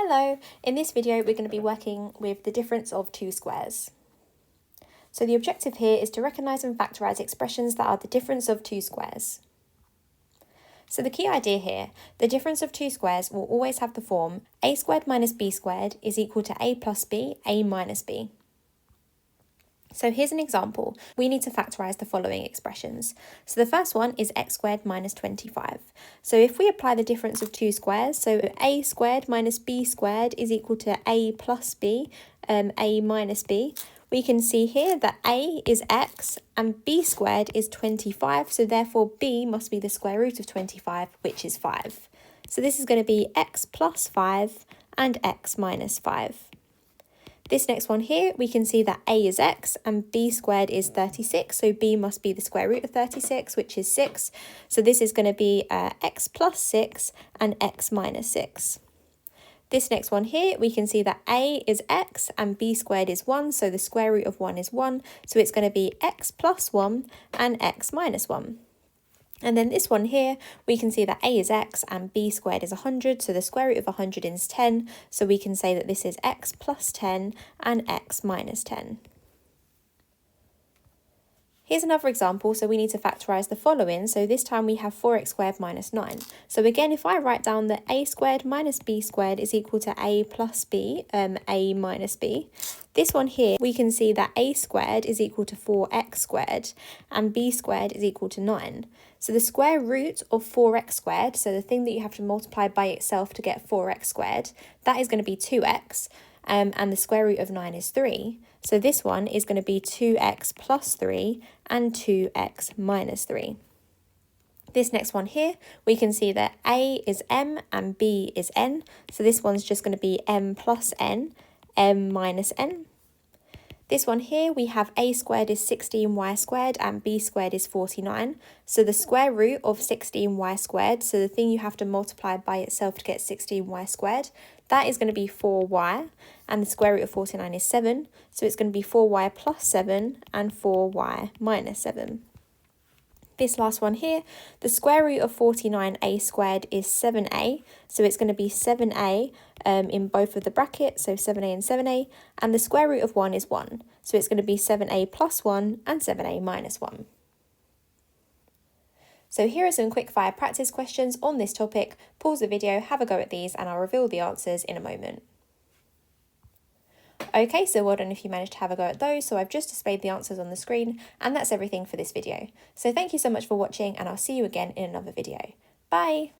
Hello, in this video we're going to be working with the difference of two squares. So the objective here is to recognise and factorise expressions that are the difference of two squares. So the key idea here, the difference of two squares will always have the form a squared minus b squared is equal to a plus b, a minus b. So here's an example. We need to factorise the following expressions. So the first one is x squared minus 25. So if we apply the difference of two squares, so a squared minus b squared is equal to a plus b, a minus b, we can see here that a is x and b squared is 25, so therefore b must be the square root of 25, which is 5. So this is going to be x plus 5 and x minus 5. This next one here, we can see that a is x and b squared is 36, so b must be the square root of 36, which is 6. So this is going to be x plus 6 and x minus 6. This next one here, we can see that a is x and b squared is 1, so the square root of 1 is 1, so it's going to be x plus 1 and x minus 1. And then this one here, we can see that a is x and b squared is 100, so the square root of 100 is 10, so we can say that this is x plus 10 and x minus 10. Here's another example, so we need to factorise the following, so this time we have 4x squared minus 9. So again, if I write down that a squared minus b squared is equal to a plus b, a minus b, this one here, we can see that a squared is equal to 4x squared and b squared is equal to 9. So the square root of 4x squared, so the thing that you have to multiply by itself to get 4x squared, that is going to be 2x, and the square root of 9 is 3. So this one is going to be 2x plus 3 and 2x minus 3. This next one here, we can see that a is m and b is n. So this one's just going to be m plus n, m minus n. This one here, we have a squared is 16y squared and b squared is 49. So the square root of 16y squared, so the thing you have to multiply by itself to get 16y squared, that is going to be 4y, and the square root of 49 is 7. So it's going to be 4y plus 7 and 4y minus 7. This last one here, the square root of 49a squared is 7a, so it's going to be 7a in both of the brackets, so 7a and 7a, and the square root of 1 is 1, so it's going to be 7a plus 1 and 7a minus 1. So here are some quick fire practice questions on this topic. Pause the video, have a go at these, and I'll reveal the answers in a moment. Okay, so well done if you managed to have a go at those. So I've just displayed the answers on the screen, and that's everything for this video. So thank you so much for watching, and I'll see you again in another video. Bye!